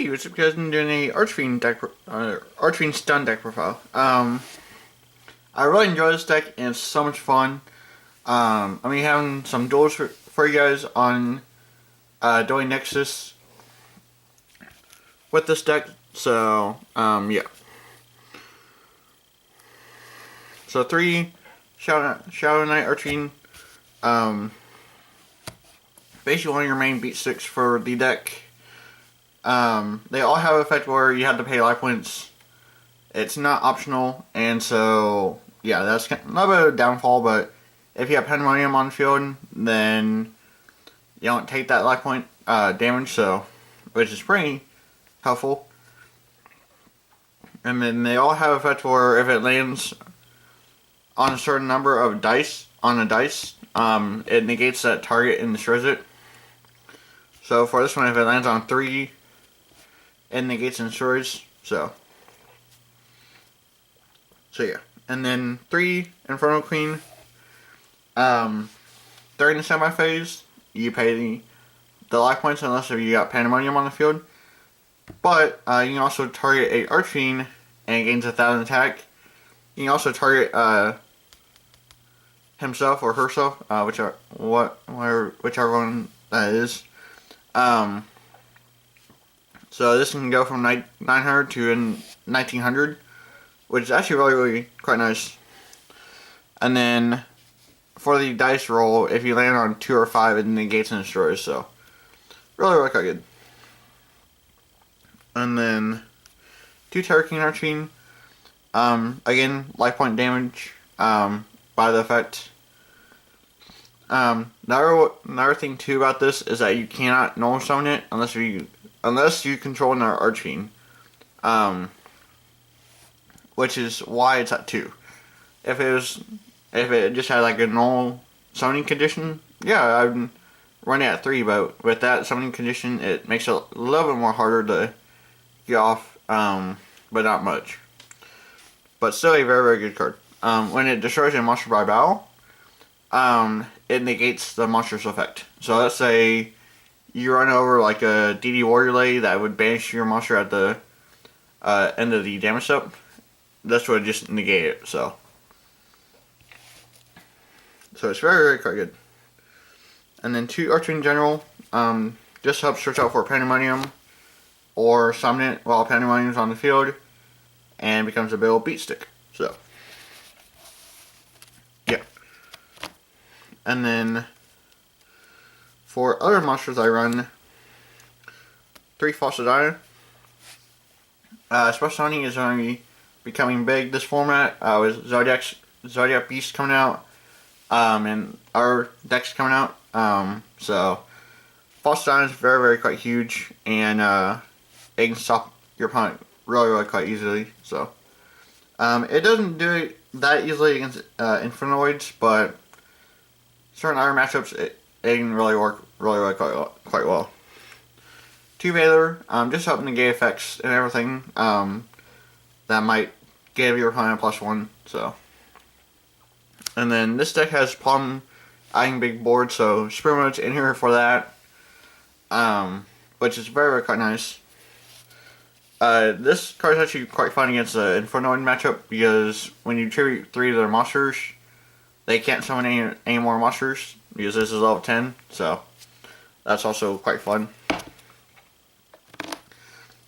Hey, what's up guys? I'm doing a Archfiend Stun deck profile. I really enjoy this deck and it's so much fun. I'm gonna be having some duels for you guys on Dueling Nexus with this deck. So, yeah. So 3 Shadow Knight Archfiend. Basically one of your main beat sticks for the deck. They all have an effect where you have to pay life points. It's not optional, and so yeah, that's kind of a little bit of a downfall. But if you have Pandemonium on the field, then you don't take that life point damage, so which is pretty helpful. And then they all have an effect where if it lands on a certain number of dice on a dice, it negates that target and destroys it. So for this one, if it lands on 3. It negates and destroys, so yeah. And then 3 Inferno Queen. During the semi phase, you pay the life points unless you got Pandemonium on the field. But you can also target a Archfiend and it gains 1,000 attack. You can also target himself or herself, whichever one that is. So this can go from 900 to 1900, which is actually really quite nice. And then for the dice roll, if you land on 2 or 5, it negates and destroys. So really quite good. And then 2 Terror King Archfiend. Again, life point damage by the effect. Another thing too about this is that you cannot null summon it unless you control another Archfiend, which is why it's at 2. If it just had like a normal summoning condition, yeah, I'd run it at 3. But with that summoning condition, it makes it a little bit more harder to get off, but not much. But still a very good card. When it destroys a monster by battle, it negates the monster's effect. So let's say you run over like a DD Warrior Lady that would banish your monster at the end of the damage step. This would just negate it, so it's very quite good. And then 2 Archfiend General, just helps search out for Pandemonium or summon it while Pandemonium is on the field and becomes a big old beat stick. So yeah. And then for other monsters I run 3 Falsadaya. Special Summoning is only becoming big this format with Zodiac Beast coming out, and our decks coming out. So Falsadaya is very quite huge, and it can stop your opponent really quite easily. So it doesn't do it that easily against Infernoids, but certain other matchups it can really work quite well. 2 Valor, just helping negate effects and everything that might give your opponent a +1. So, and then this deck has Palm adding big board, so Spirit Mode's in here for that, which is very quite nice. This card is actually quite fun against the Infernoid matchup because when you tribute 3 of their monsters, they can't summon any more monsters because this is level 10, so that's also quite fun.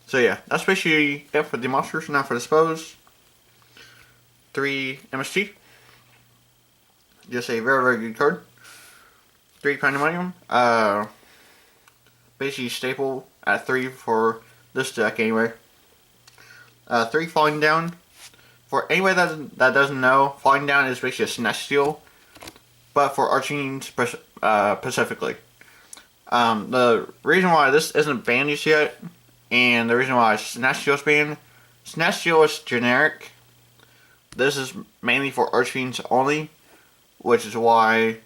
So yeah, that's basically it for the monsters. Now for the spells. 3 MST. Just a very good card. 3 Pandemonium. Basically staple at 3 for this deck anyway. 3 Falling Down. For anybody that doesn't know, Falling Down is basically a Snatch Steal, but for Archfiends specifically. The reason why this isn't banned just yet, and the reason why Snatch Steal is banned, Snatch Steal is generic. This is mainly for Archfiends only, which is why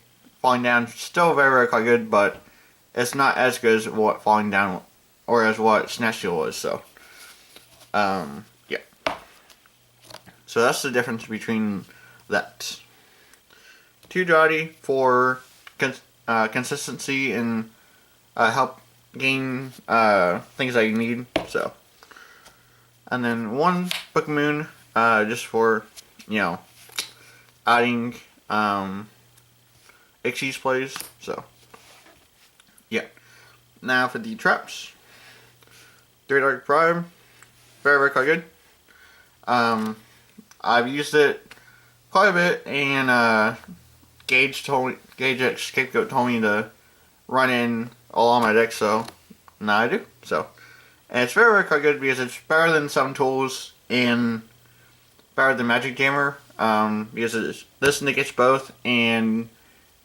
Falling Down is still very quite good, but it's not as good as what Falling Down or as what Snatch Steal was. So, yeah. So that's the difference between that. 2 Jotty for consistency and help gain things that you need. So, and then one Book Moon just for, you know, adding Xyz plays. So yeah. Now for the traps. 3 Dark Prime. Very quite good. I've used it quite a bit, and Gage X Scapegoat told me to run in all on my deck, so now I do. So, and it's very quite good because it's better than some tools and better than Magic Jammer. Because this negates both, and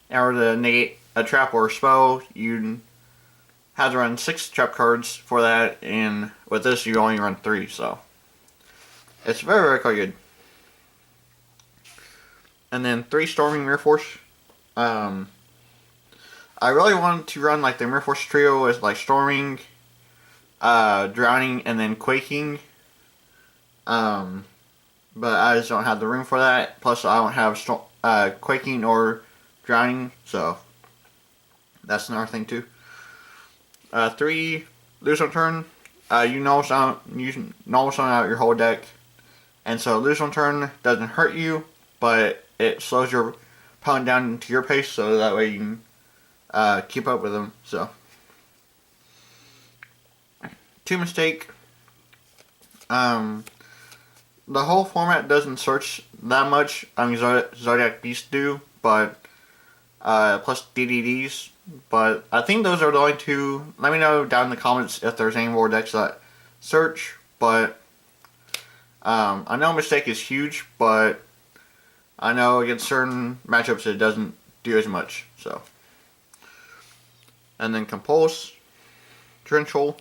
in order to negate a trap or a spell, you have to run 6 trap cards for that, and with this you only run 3. So it's very quite good. And then 3 Storming Mirror Force. I really wanted to run like the Mirror Force trio as like Storming, Drowning, and then Quaking. But I just don't have the room for that. Plus, I don't have Quaking or Drowning, so that's another thing too. 3 Lose on turn. You null summon out your whole deck, and so lose on turn doesn't hurt you, but it slows your opponent down to your pace, so that way you can keep up with them. So 2 Mistake. The whole format doesn't search that much. I mean, Zodiac Beasts do, but plus DDDs. But I think those are the only 2. Let me know down in the comments if there's any more decks that search. But I know Mistake is huge, but I know against certain matchups it doesn't do as much. So, and then Compulse, Trench Hole.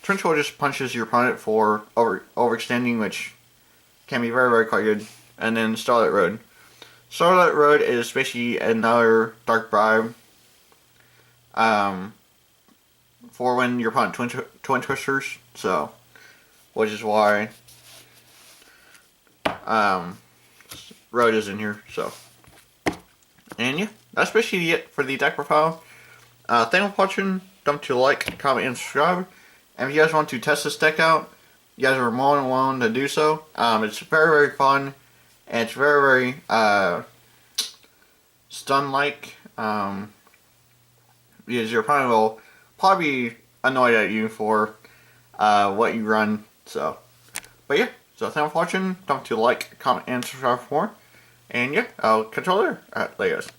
Trench Hole just punches your opponent for overextending, which can be very quite good. And then Starlight Road. Starlight Road is basically another Dark Bribe for when your opponent twin twisters. So, which is why Road is in here. So, and yeah, that's basically it for the deck profile. Thank you for watching. Don't forget to like, comment, and subscribe. And if you guys want to test this deck out, you guys are more than willing to do so. It's very fun, and it's very stun-like. Because your opponent will probably be annoyed at you for what you run. So, but yeah. So thanks for watching. Don't forget to like, comment, and subscribe for more. And yeah, I'll catch you all later. Alright, later guys.